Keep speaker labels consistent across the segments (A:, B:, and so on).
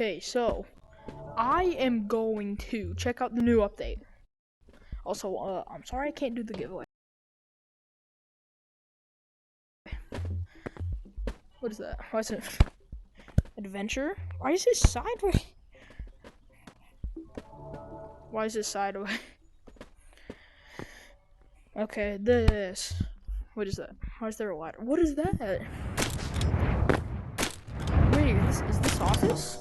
A: Okay, so I am going to check out the new update. Also, I'm sorry I can't do the giveaway. What is that? Why is it adventure? Why is it sideways? Why is it sideways? Okay, this. What is that? Why is there a ladder? What is that? Wait, is this office?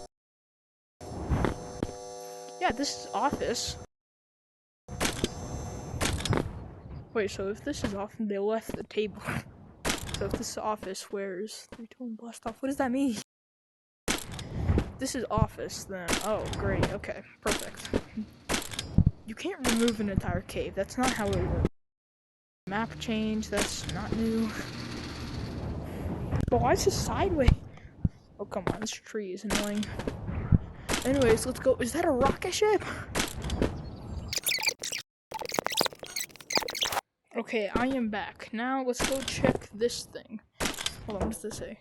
A: Yeah, this is office. Wait, so if this is office, they left the table. So if this is office, where's 3, 2, and blast off? What does that mean? This is office, then. Oh, great. Okay, perfect. You can't remove an entire cave. That's not how it works. Map change. That's not new. But why is this sideways? Oh, come on. This tree is annoying. Anyways, let's go. Is that a rocket ship? Okay, I am back. Now, let's go check this thing. Hold on, what does this say?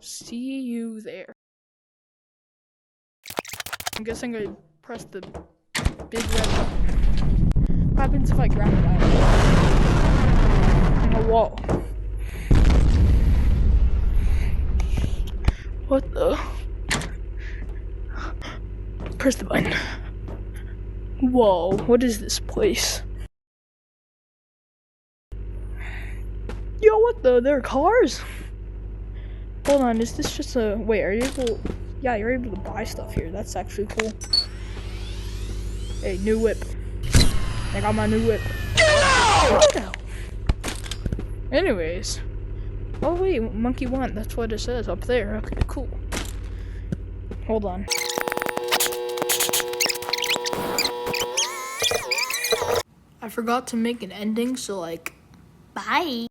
A: See you there. I'm guessing I pressed the big red button. What happens if I grab it out? Oh, whoa. What the? Press the button. Whoa, what is this place? Yo, what the? There are cars? Hold on, is this just a... Wait, are you able... Yeah, you're able to buy stuff here. That's actually cool. Hey, new whip. I got my new whip. No! Anyways. Oh, wait, Monkey 1. That's what it says up there. Okay, cool. Hold on. I forgot to make an ending, so, like, bye.